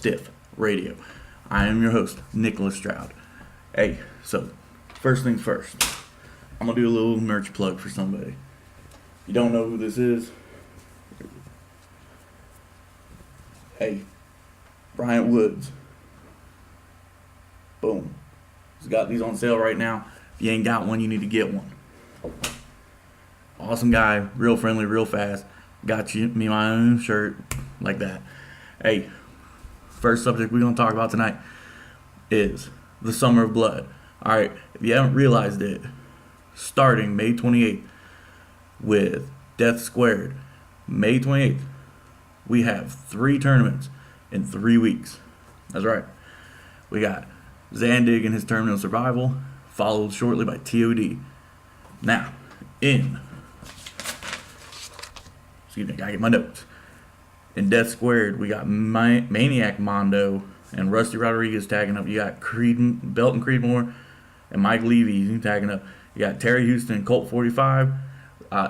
Stiff Radio. I am your host, Nicholas Stroud. Hey, so first things first, I'm going to do a little merch plug for somebody. You don't know who this is? Hey, Bryant Woods. Boom. He's got these on sale right now. If you ain't got one, you need to get one. Awesome guy, real friendly, real fast. Got me my own shirt, like that. Hey, first subject we're going to talk about tonight is the Summer of Blood. Alright, if you haven't realized it, starting May 28th with Death Squared, May 28th, we have 3 tournaments in 3 weeks. That's right. We got Zandig and his Tournament of Survival, followed shortly by TOD. Now, excuse me, gotta get my notes. In Death Squared, we got Maniac Mondo and Rusty Rodriguez tagging up. You got Belton Creedmoor and Mike Levy tagging up. You got Terry Houston and Colt 45.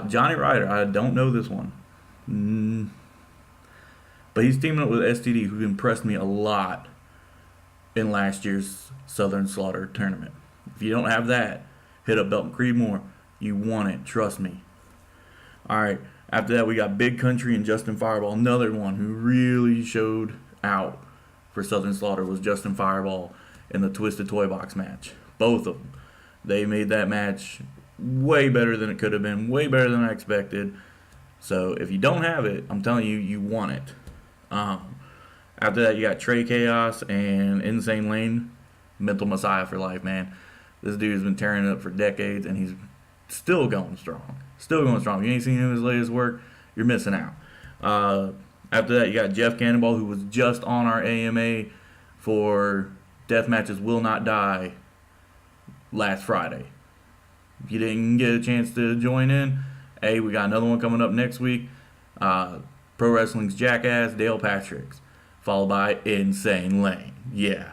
Johnny Ryder, I don't know this one. But he's teaming up with STD, who impressed me a lot in last year's Southern Slaughter tournament. If you don't have that, hit up Belton Creedmoor. You want it, trust me. Alright, after that we got Big Country and Justin Fireball. Another one who really showed out for Southern Slaughter was Justin Fireball in the Twisted Toy Box match. Both of them. They made that match way better than it could have been, way better than I expected. So if you don't have it, I'm telling you, you want it. After that, you got Trey Chaos and Insane Lane. Mental Messiah for life, man. This dude has been tearing it up for decades, and he's still going strong. Still going strong. If you ain't seen his latest work, you're missing out. After that, you got Jeff Cannonball, who was just on our AMA for Death Matches Will Not Die last Friday. If you didn't get a chance to join in, hey, we got another one coming up next week. Pro Wrestling's Jackass, Dale Patricks, followed by Insane Lane. Yeah.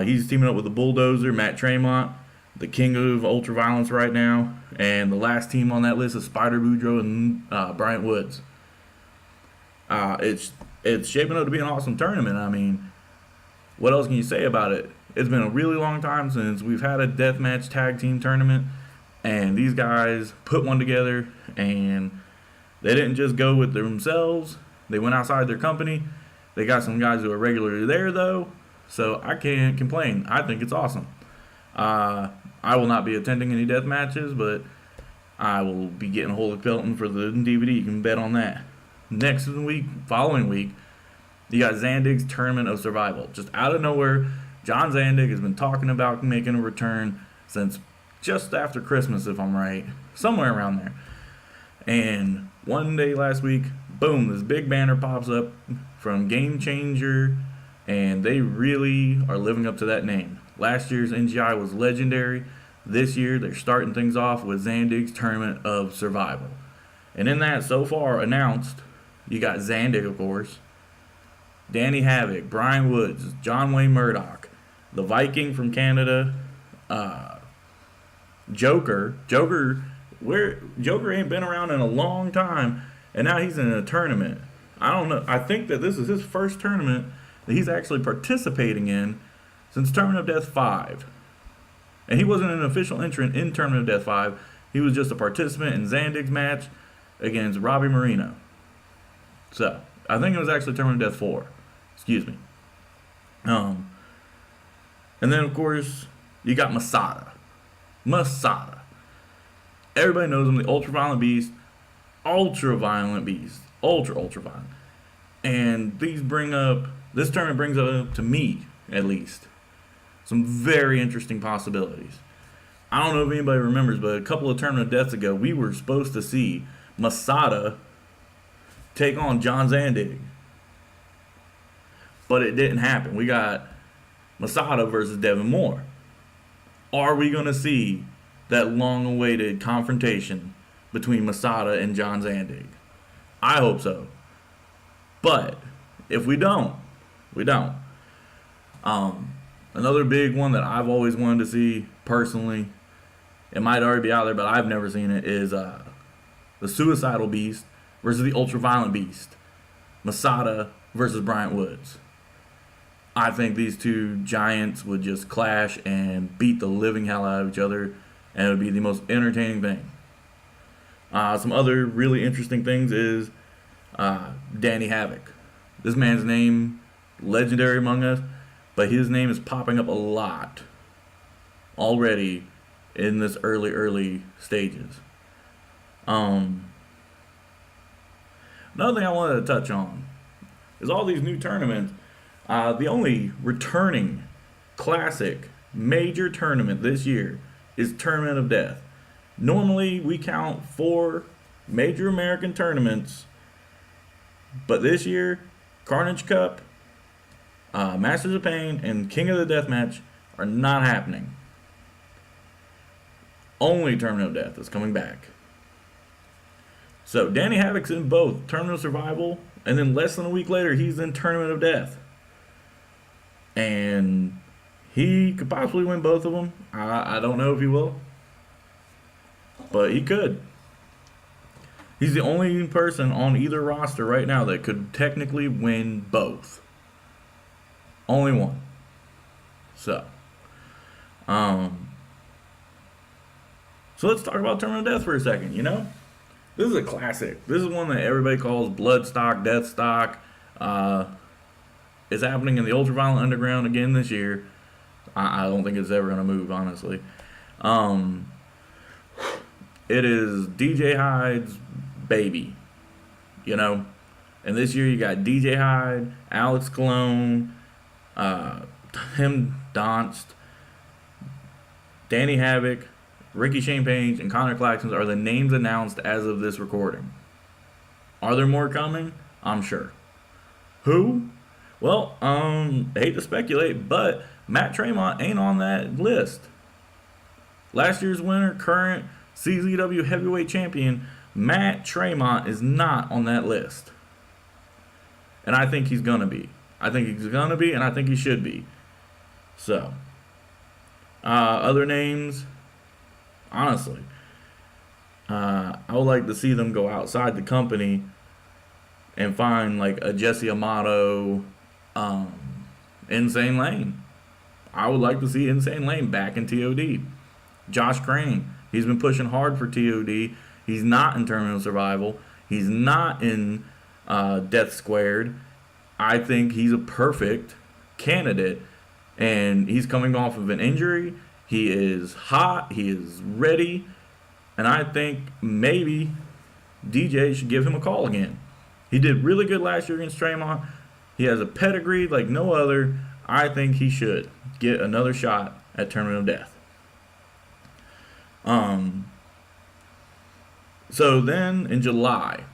He's teaming up with the Bulldozer, Matt Tremont, the king of ultraviolence right now, and the last team on that list is Spider Boudreaux and Bryant Woods. It's shaping up to be an awesome tournament. I mean, what else can you say about it? It's been a really long time since we've had a deathmatch tag team tournament, and these guys put one together, and they didn't just go with themselves. They went outside their company. They got some guys who are regularly there, though, so I can't complain. I think it's awesome. I will not be attending any death matches, but I will be getting a hold of Pelton for the DVD. You can bet on that. Next week, following week, you got Zandig's Tournament of Survival. Just out of nowhere, John Zandig has been talking about making a return since just after Christmas, if I'm right. Somewhere around there. And one day last week, boom, this big banner pops up from Game Changer, and they really are living up to that name. Last year's NGI was legendary. This year, they're starting things off with Zandig's Tournament of Survival. And in that, so far announced, you got Zandig, of course, Danny Havoc, Brian Woods, John Wayne Murdoch, the Viking from Canada, Joker. Joker ain't been around in a long time, and now he's in a tournament. I don't know. I think that this is his first tournament that he's actually participating in since Tournament of Death 5. And he wasn't an official entrant in Tournament of Death 5. He was just a participant in Zandig's match against Robbie Marino. So, I think it was actually Tournament of Death 4. Excuse me. And then, of course, you got Masada. Masada. Everybody knows him, the ultra-violent beast. Ultra-violent beast. Ultra-violent. And this tournament brings up, to me, at least, some very interesting possibilities. I don't know if anybody remembers, but a couple of Tournament of Deaths ago, we were supposed to see Masada take on John Zandig. But it didn't happen. We got Masada versus Devin Moore. Are we going to see that long-awaited confrontation between Masada and John Zandig? I hope so. But if we don't, we don't. Another big one that I've always wanted to see personally, it might already be out there, but I've never seen it, is the Suicidal Beast versus the Ultraviolent Beast. Masada versus Bryant Woods. I think these two giants would just clash and beat the living hell out of each other, and it would be the most entertaining thing. Some other really interesting things is Danny Havoc. This man's name, legendary among us, but his name is popping up a lot already in this early stages. Another thing I wanted to touch on is all these new tournaments. The only returning classic major tournament this year is Tournament of Death. Normally, we count 4 major American tournaments, but this year, Carnage Cup, Masters of Pain, and King of the Deathmatch are not happening. Only Tournament of Death is coming back. So, Danny Havoc's in both Tournament of Survival, and then less than a week later, he's in Tournament of Death. And he could possibly win both of them. I don't know if he will, but he could. He's the only person on either roster right now that could technically win both. Only one. So let's talk about Tournament of Death for a second, This is a classic. This is one that everybody calls Bloodstock, Deathstock. It's happening in the Ultraviolet Underground again this year. I don't think it's ever going to move, honestly. It is DJ Hyde's baby, And this year you got DJ Hyde, Alex Colon, Tim Donst, Danny Havoc, Ricky Shane Page, and Connor Claxton are the names announced as of this recording. Are there more coming? I'm sure. Who? Well, I hate to speculate, but Matt Tremont ain't on that list. Last year's winner, current CZW heavyweight champion, Matt Tremont is not on that list. And I think he's going to be. I think he's going to be, and I think he should be. So, other names, honestly, I would like to see them go outside the company and find like a Jesse Amato, Insane Lane. I would like to see Insane Lane back in TOD. Josh Crane, he's been pushing hard for TOD. He's not in Tournament of Survival. He's not in Death Squared. I think he's a perfect candidate, and he's coming off of an injury. He is hot. He is ready, and I think maybe DJ should give him a call again. He did really good last year against Tremont. He has a pedigree like no other. I think he should get another shot at Tournament of Death. So then in July,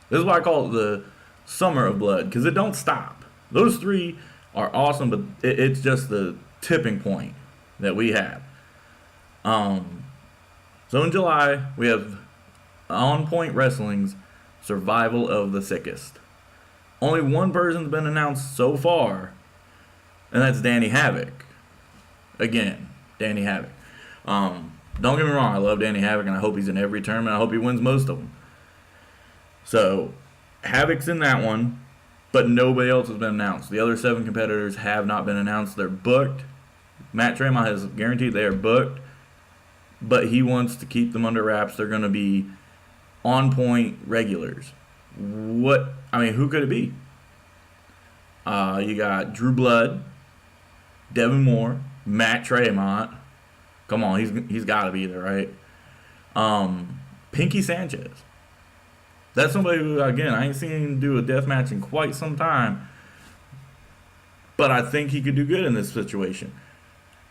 this is why I call it the Summer of Blood, because it don't stop. Those 3 are awesome, but it's just the tipping point that we have. So in July, we have On Point Wrestling's Survival of the Sickest. Only one person's been announced so far, and that's Danny Havoc. Again, Danny Havoc. Don't get me wrong, I love Danny Havoc, and I hope he's in every tournament. I hope he wins most of them. So, Havoc's in that one, but nobody else has been announced. The other 7 competitors have not been announced. They're booked. Matt Tremont has guaranteed they are booked, but he wants to keep them under wraps. They're going to be On Point regulars. Who could it be? You got Drew Blood, Devin Moore, Matt Tremont. Come on, he's got to be there, right? Pinky Sanchez. That's somebody who, again, I ain't seen him do a death match in quite some time, but I think he could do good in this situation.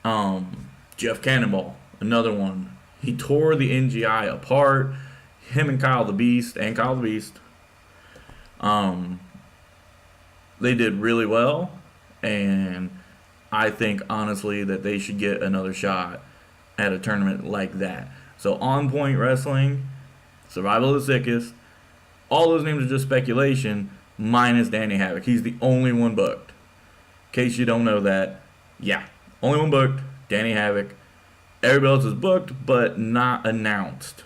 Jeff Cannonball, another one. He tore the NGI apart. Him and Kyle the Beast, they did really well, and I think, honestly, that they should get another shot at a tournament like that. So, On Point Wrestling, Survival of the Sickest, all those names are just speculation, minus Danny Havoc. He's the only one booked. In case you don't know that, yeah, only one booked, Danny Havoc. Everybody else is booked, but not announced.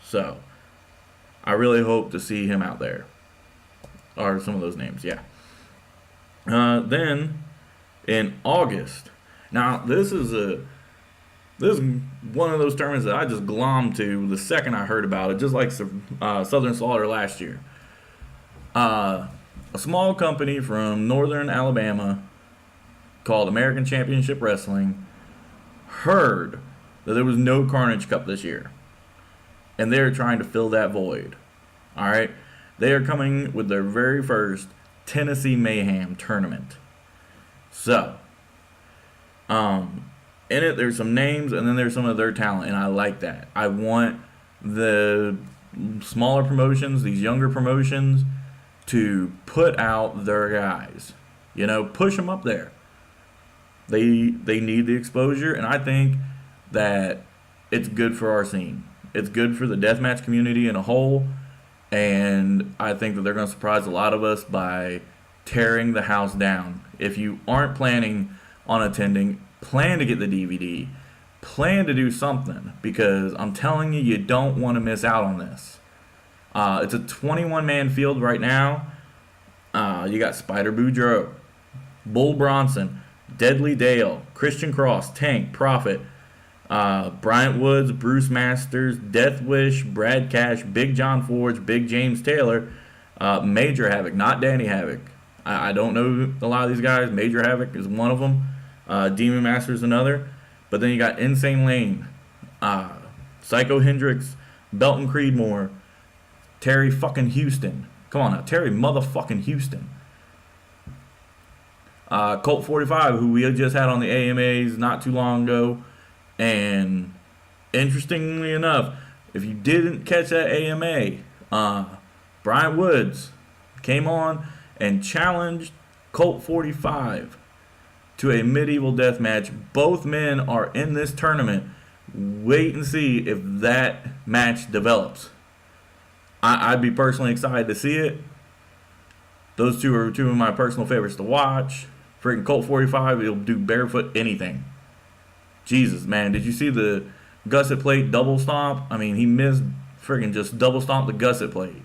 So, I really hope to see him out there. Or some of those names, yeah. Then in August, now this is one of those tournaments that I just glommed to the second I heard about it, just like Southern Slaughter last year. A small company from northern Alabama called American Championship Wrestling heard that there was no Carnage Cup this year, and they're trying to fill that void. All right, they are coming with their very first Tennessee Mayhem tournament. So, in it, there's some names, and then there's some of their talent, and I like that. I want the smaller promotions, these younger promotions, to put out their guys. You know, push them up there. They need the exposure, and I think that it's good for our scene. It's good for the deathmatch community in a whole, and I think that they're going to surprise a lot of us by tearing the house down. If you aren't planning on attending, plan to get the DVD. Plan to do something, because I'm telling you, you don't want to miss out on this. It's a 21-man field right now. You got Spider Boudreaux, Bull Bronson, Deadly Dale, Christian Cross, Tank, Prophet, Bryant Woods, Bruce Masters, Death Wish, Brad Cash, Big John Forge, Big James Taylor, Major Havoc, not Danny Havoc. I don't know a lot of these guys. Major Havoc is one of them. Demon Master is another. But then you got Insane Lane, Psycho Hendricks, Belton Creedmoor, Terry fucking Houston. Come on now, Terry motherfucking Houston. Colt 45, who we just had on the AMAs not too long ago. And interestingly enough, if you didn't catch that AMA, Bryant Woods came on and challenged Colt 45 to a medieval death match. Both men are in this tournament. Wait and see if that match develops. I'd be personally excited to see it. Those two are two of my personal favorites to watch. Freaking Colt 45, he'll do barefoot anything. Jesus, man, did you see the gusset plate double stomp? I mean, he missed freaking just double stomp the gusset plate.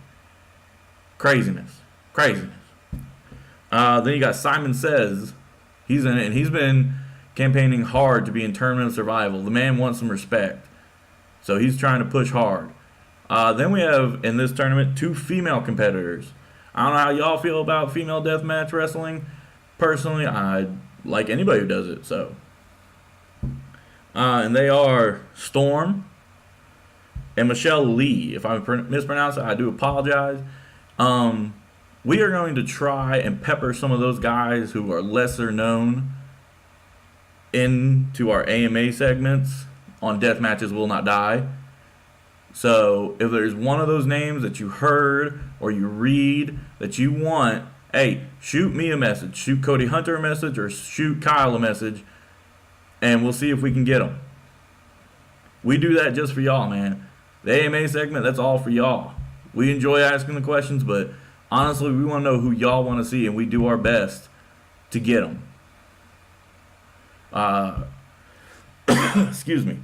Craziness. Then you got Simon Says. He's in it, and he's been campaigning hard to be in Tournament of Survival. The man wants some respect, so he's trying to push hard. Then we have, in this tournament, 2 female competitors. I don't know how y'all feel about female deathmatch wrestling. Personally, I like anybody who does it, so. And they are Storm and Michelle Lee. If I mispronounce it, I do apologize. We are going to try and pepper some of those guys who are lesser known into our AMA segments on Death Matches Will Not Die. So if there's one of those names that you heard or you read that you want, hey, shoot me a message. Shoot Cody Hunter a message or shoot Kyle a message, and we'll see if we can get them. We do that just for y'all, man. The AMA segment, that's all for y'all. We enjoy asking the questions, but honestly, we want to know who y'all want to see, and we do our best to get them. Excuse me.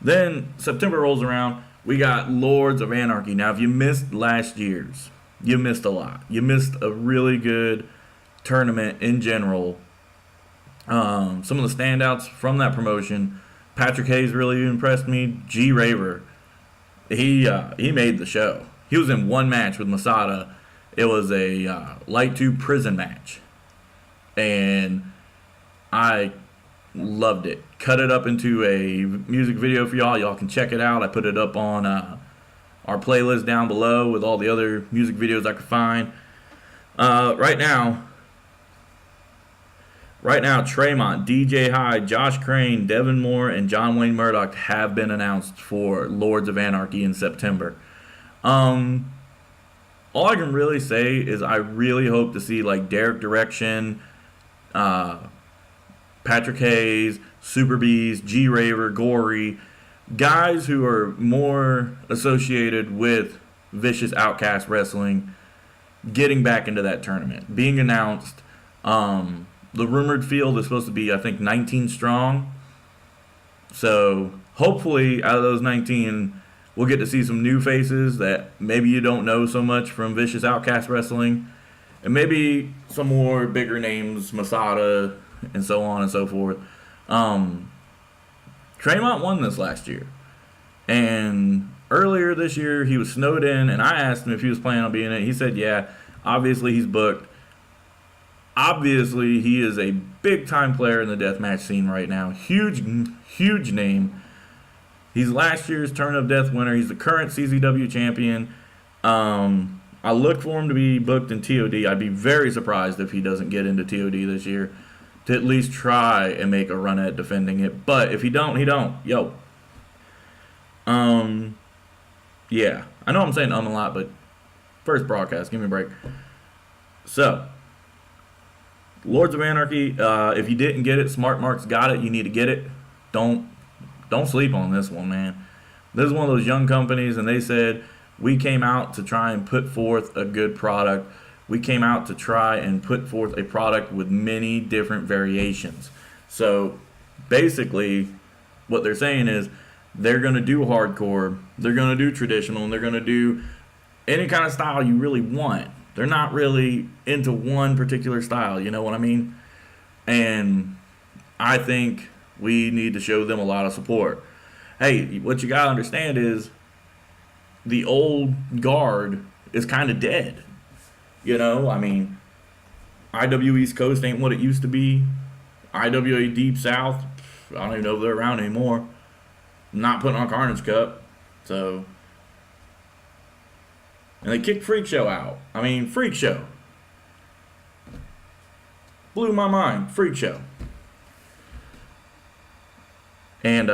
Then September rolls around. We got Lords of Anarchy. Now, if you missed last year's, you missed a lot. You missed a really good tournament in general. Some of the standouts from that promotion, Patrick Hayes really impressed me. G Raver, he made the show. He was in one match with Masada. It was a light 2 prison match, and I loved it. Cut it up into a music video for y'all. Y'all can check it out. I put it up on our playlist down below with all the other music videos I could find. Right now, Tremont, DJ Hyde, Josh Crane, Devin Moore, and John Wayne Murdoch have been announced for Lords of Anarchy in September. All I can really say is I really hope to see like Derek Direction, Patrick Hayes, Super Bees, G Raver, Gory, guys who are more associated with Vicious Outcast Wrestling, getting back into that tournament, being announced. The rumored field is supposed to be, I think, 19 strong. So hopefully out of those 19, we'll get to see some new faces that maybe you don't know so much from Vicious Outcast Wrestling. and maybe some more bigger names, Masada, and so on and so forth. Tremont won this last year. And earlier this year, he was snowed in, and I asked him if he was planning on being in it. He said, yeah, obviously he's booked. Obviously, he is a big-time player in the deathmatch scene right now. Huge, huge name. He's last year's Turn of Death winner. He's the current CZW champion. I look for him to be booked in TOD. I'd be very surprised if he doesn't get into TOD this year to at least try and make a run at defending it. But if he don't, he don't. Yo. Yeah. I know I'm saying a lot, but first broadcast. Give me a break. So, Lords of Anarchy, if you didn't get it, Smart Mark's got it. You need to get it. Don't sleep on this one, man. This is one of those young companies, and they said, we came out to try and put forth a good product. We came out to try and put forth a product with many different variations. So, basically, what they're saying is they're going to do hardcore, they're going to do traditional, and they're going to do any kind of style you really want. They're not really into one particular style, you know what I mean? And I think we need to show them a lot of support. Hey, what you got to understand is the old guard is kind of dead. You know, I mean, IW East Coast ain't what it used to be. IWA Deep South, I don't even know if they're around anymore. Not putting on Carnage Cup. So, and they kicked Freak Show out. I mean, Freak Show. Blew my mind. Freak Show. And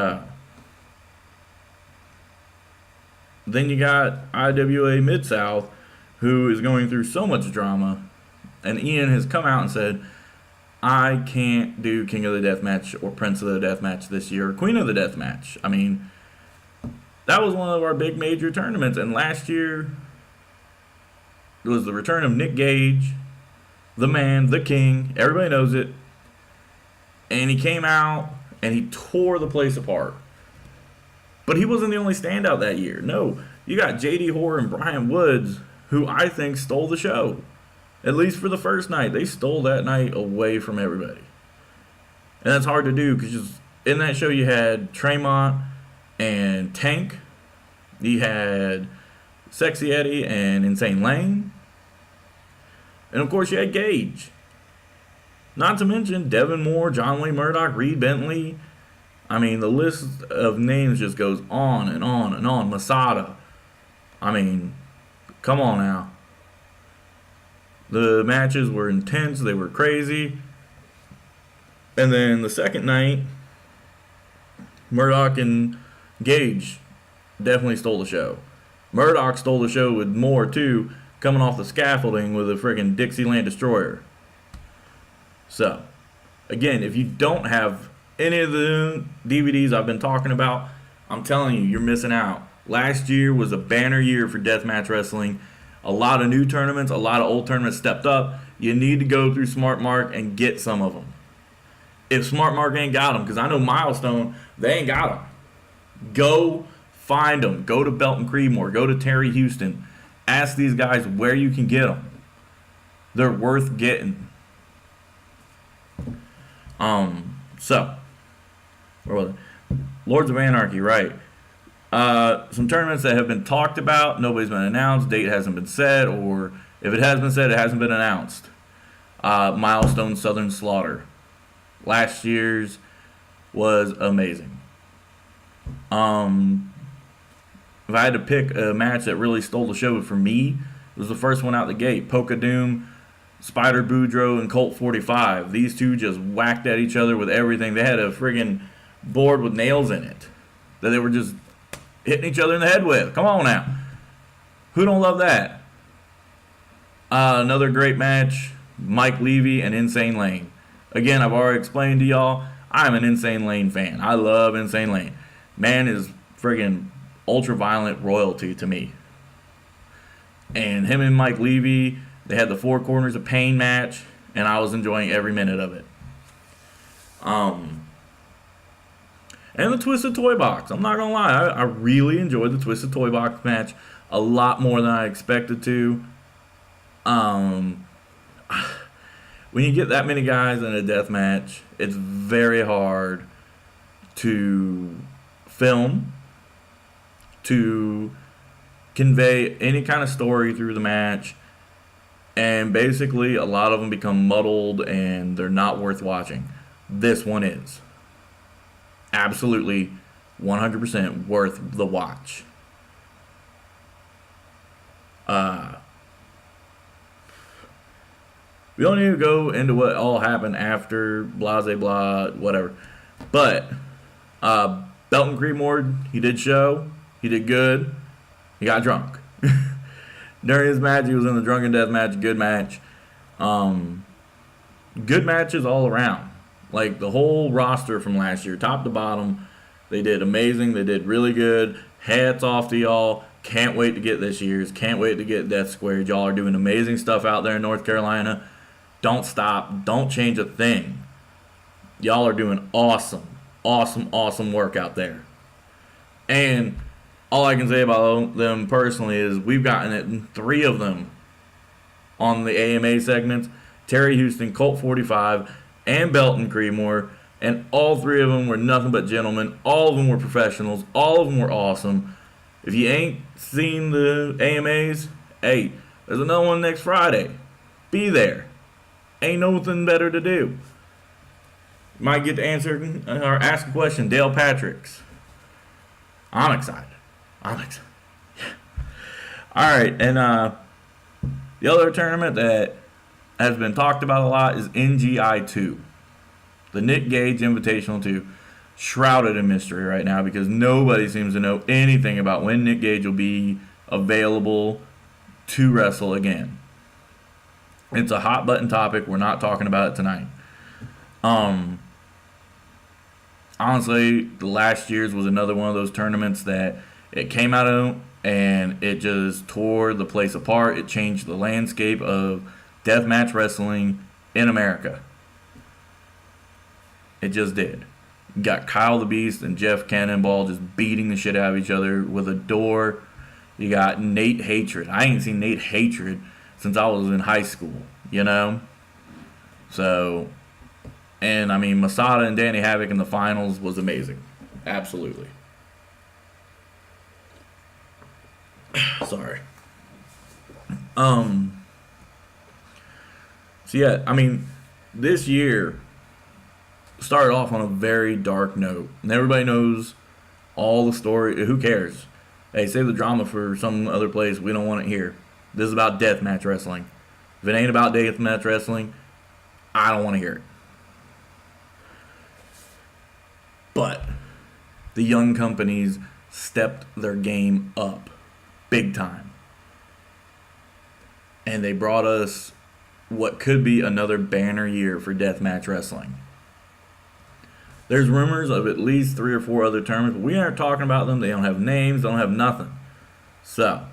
then you got IWA Mid-South, who is going through so much drama. And Ian has come out and said, I can't do King of the Deathmatch or Prince of the Deathmatch this year, or Queen of the Deathmatch. I mean, that was one of our big major tournaments. And last year, it was the return of Nick Gage, the man, the king. Everybody knows it. And he came out and he tore the place apart. But he wasn't the only standout that year. No, you got JD Hoare and Brian Woods, who I think stole the show. At least for the first night. They stole that night away from everybody. And that's hard to do because in that show you had Tremont and Tank. You had Sexy Eddie and Insane Lane. And of course you had Gage. Not to mention Devin Moore, John Wayne Murdoch, Reed Bentley. I mean, the list of names just goes on and on and on. Masada. I mean, come on now. The matches were intense. They were crazy. And then the second night, Murdoch and Gage definitely stole the show. Murdoch stole the show with Moore, too, coming off the scaffolding with a friggin' Dixieland Destroyer. So, again, if you don't have any of the DVDs I've been talking about, I'm telling you, you're missing out. Last year was a banner year for deathmatch wrestling. A lot of new tournaments, a lot of old tournaments stepped up. You need to go through Smart Mark and get some of them. If Smart Mark ain't got them, because I know Milestone, they ain't got them. Go find them. Go to Belton Creedmoor. Go to Terry Houston. Ask these guys where you can get them. They're worth getting. So, where was it? Lords of Anarchy, right. Some tournaments that have been talked about, nobody's been announced, date hasn't been set, or if it has been said, it hasn't been announced. Milestone Southern Slaughter. Last year's was amazing. If I had to pick a match that really stole the show for me, it was the first one out the gate. Polka Doom, Spider Boudreaux, and Colt 45. These two just whacked at each other with everything. They had a friggin' board with nails in it that they were just hitting each other in the head with. Come on now. Who don't love that? Another great match, Mike Levy and Insane Lane. Again, I've already explained to y'all, I'm an Insane Lane fan. I love Insane Lane. Man is friggin' ultra-violent royalty to me. And him and Mike Levy, they had the Four Corners of Pain match, and I was enjoying every minute of it. And the Twisted Toy Box. I'm not going to lie. I really enjoyed the Twisted Toy Box match a lot more than I expected to. when you get that many guys in a death match, it's very hard to film, to convey any kind of story through the match, and basically a lot of them become muddled and they're not worth watching. This one is absolutely 100% worth the watch. We don't need to go into what all happened after, blah, blah, blah, whatever. But Belton Creedmoor, he did show. He did good. He got drunk. During his match, he was in the Drunken Death match. Good match. Good matches all around. Like the whole roster from last year, top to bottom, they did amazing. They did really good. Hats off to y'all. Can't wait to get this year's. Can't wait to get Death Squared. Y'all are doing amazing stuff out there in North Carolina. Don't stop. Don't change a thing. Y'all are doing awesome, awesome, awesome work out there. And all I can say about them personally is we've gotten it 3 of them on the AMA segments. Terry Houston, Colt 45, and Belton Creedmoor. And all 3 of them were nothing but gentlemen. All of them were professionals. All of them were awesome. If you ain't seen the AMAs, hey, there's another one next Friday. Be there. Ain't nothing better to do. Might get to answer or ask a question. Dale Patrick's. I'm excited. Yeah. All right, and the other tournament that has been talked about a lot is NGI 2. The Nick Gage Invitational 2. Shrouded in mystery right now because nobody seems to know anything about when Nick Gage will be available to wrestle again. It's a hot button topic. We're not talking about it tonight. Honestly, the last year's was another one of those tournaments that it came out of and it just tore the place apart. It changed the landscape of deathmatch wrestling in America. It just did. You got Kyle the Beast and Jeff Cannonball just beating the shit out of each other with a door. You got Nate Hatred. I ain't seen Nate Hatred since I was in high school, you know? So, and I mean, Masada and Danny Havoc in the finals was amazing. Absolutely. Sorry. So yeah, I mean, this year started off on a very dark note. And everybody knows all the story. Who cares? Hey, save the drama for some other place. We don't want it here. This is about deathmatch wrestling. If it ain't about deathmatch wrestling, I don't want to hear it. But the young companies stepped their game up big time. And they brought us what could be another banner year for deathmatch wrestling. There's rumors of at least 3 or 4 other tournaments, but we aren't talking about them. They don't have names. They don't have nothing. So,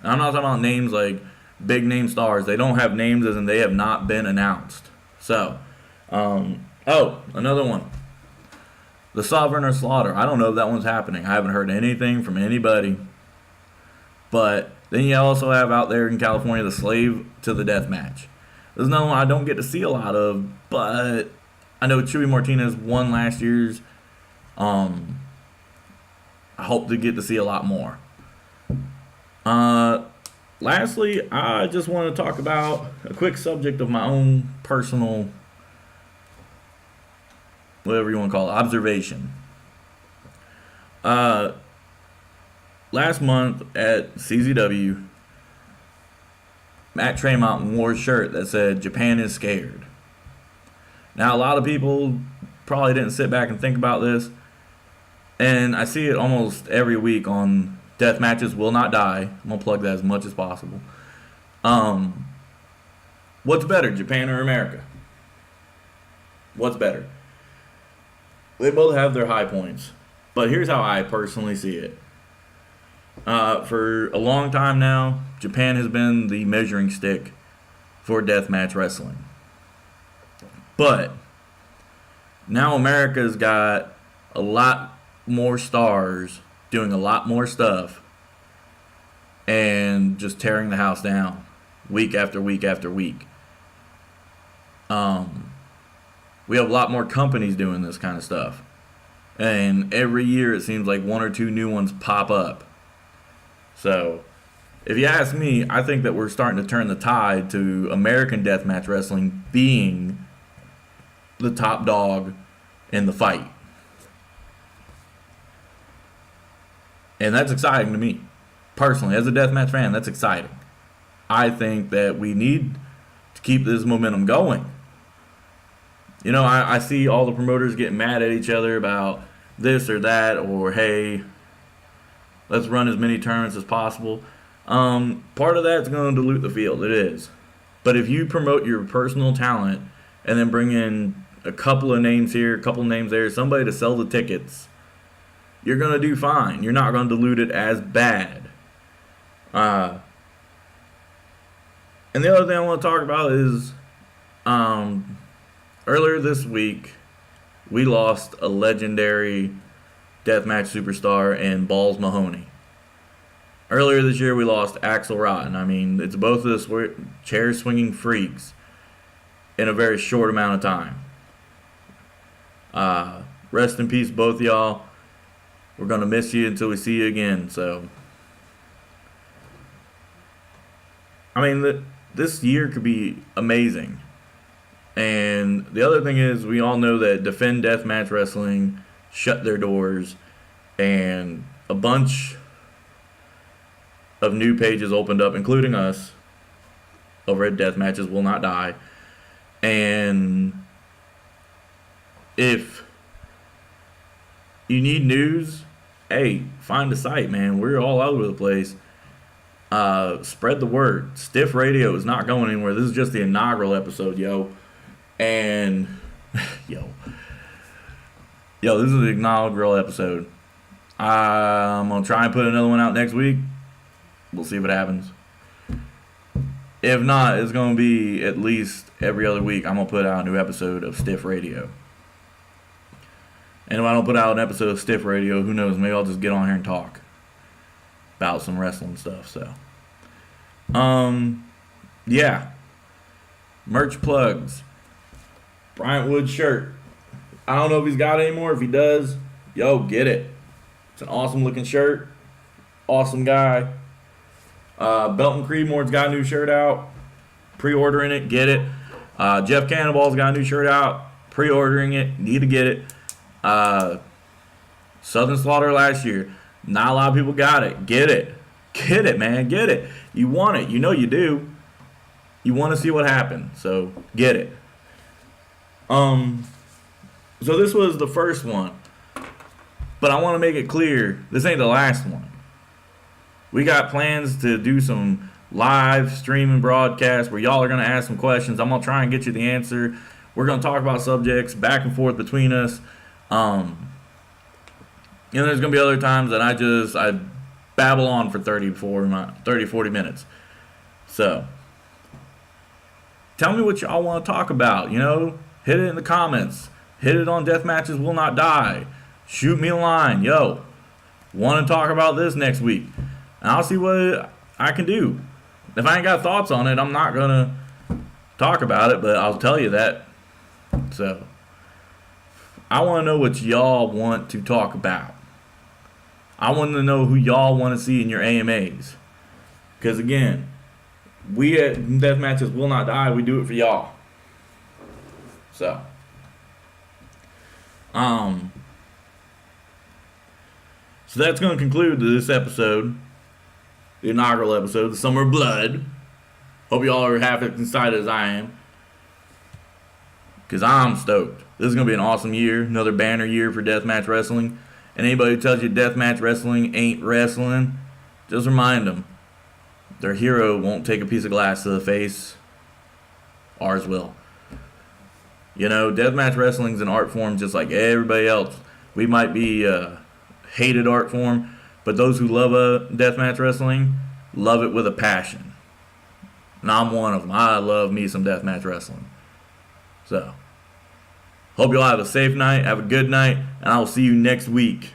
I'm not talking about names like big name stars. They don't have names as in they have not been announced. So, another one. The Sovereign or Slaughter. I don't know if that one's happening. I haven't heard anything from anybody. But then you also have out there in California the Slave to the Death Match. There's another one I don't get to see a lot of, but I know Chuy Martinez won last year's. I hope to get to see a lot more. Lastly, I just want to talk about a quick subject of my own personal, whatever you want to call it, observation. Last month at CZW, Matt Tremont wore a shirt that said, "Japan is scared." Now, a lot of people probably didn't sit back and think about this, and I see it almost every week on Death Matches Will Not Die. I'm going to plug that as much as possible. What's better, Japan or America? What's better? They both have their high points, but here's how I personally see it. For a long time now, Japan has been the measuring stick for deathmatch wrestling. But now America's got a lot more stars doing a lot more stuff and just tearing the house down week after week after week. We have a lot more companies doing this kind of stuff. And every year it seems like one or two new ones pop up. So, if you ask me, I think that we're starting to turn the tide to American Deathmatch Wrestling being the top dog in the fight. And that's exciting to me. Personally, as a deathmatch fan, that's exciting. I think that we need to keep this momentum going. You know, I see all the promoters getting mad at each other about this or that, or hey, let's run as many tournaments as possible. Part of that's going to dilute the field. It is. But if you promote your personal talent and then bring in a couple of names here, a couple of names there, somebody to sell the tickets, you're going to do fine. You're not going to dilute it as bad. And the other thing I want to talk about is earlier this week, we lost a legendary deathmatch superstar in Balls Mahoney. Earlier this year, we lost Axel Rotten. I mean, it's both of the chair swinging freaks in a very short amount of time. Rest in peace, both y'all. We're going to miss you until we see you again. So, I mean, this year could be amazing. And the other thing is, we all know that Defend Deathmatch Wrestling shut their doors, and a bunch of new pages opened up, including us, over at Deathmatches Will Not Die. And if you need news, hey, find a site, man. We're all over the place. Spread the word. Stiff Radio is not going anywhere. This is just the inaugural episode, yo. And, yo, this is the inaugural episode. I'm going to try and put another one out next week. We'll see what happens. If not, it's going to be at least every other week. I'm going to put out a new episode of Stiff Radio. And if I don't put out an episode of Stiff Radio, who knows? Maybe I'll just get on here and talk about some wrestling stuff. So, yeah. Merch plugs. Bryant Wood shirt. I don't know if he's got it anymore. If he does, yo, get it. It's an awesome looking shirt. Awesome guy. Belton Creedmore's got a new shirt out. Pre-ordering it. Get it. Jeff Cannonball's got a new shirt out. Pre-ordering it. Need to get it. Southern Slaughter last year. Not a lot of people got it. Get it. Get it, man. Get it. You want it. You know you do. You want to see what happened. So, get it. So this was the first one. But I want to make it clear, this ain't the last one. We got plans to do some live streaming broadcasts where y'all are going to ask some questions. I'm going to try and get you the answer. We're going to talk about subjects back and forth between us. There's going to be other times that I babble on for 30, 40 minutes. So, tell me what y'all want to talk about, you know? Hit it in the comments. Hit it on Deathmatches Will Not Die. Shoot me a line. Yo, want to talk about this next week? And I'll see what I can do. If I ain't got thoughts on it, I'm not going to talk about it, but I'll tell you that. So, I want to know what y'all want to talk about. I want to know who y'all want to see in your AMAs. Because, again, we at Deathmatches Will Not Die, we do it for y'all. So, so that's going to conclude this episode, the inaugural episode, the Summer of Blood. Hope y'all are half as excited as I am, because I'm stoked. This is going to be an awesome year, another banner year for Deathmatch Wrestling. And anybody who tells you Deathmatch Wrestling ain't wrestling, just remind them, their hero won't take a piece of glass to the face. Ours will. You know, Deathmatch Wrestling's an art form just like everybody else. We might be hated art form, but those who love Deathmatch Wrestling love it with a passion. And I'm one of them. I love me some Deathmatch Wrestling. So, hope y'all have a safe night, have a good night, and I will see you next week.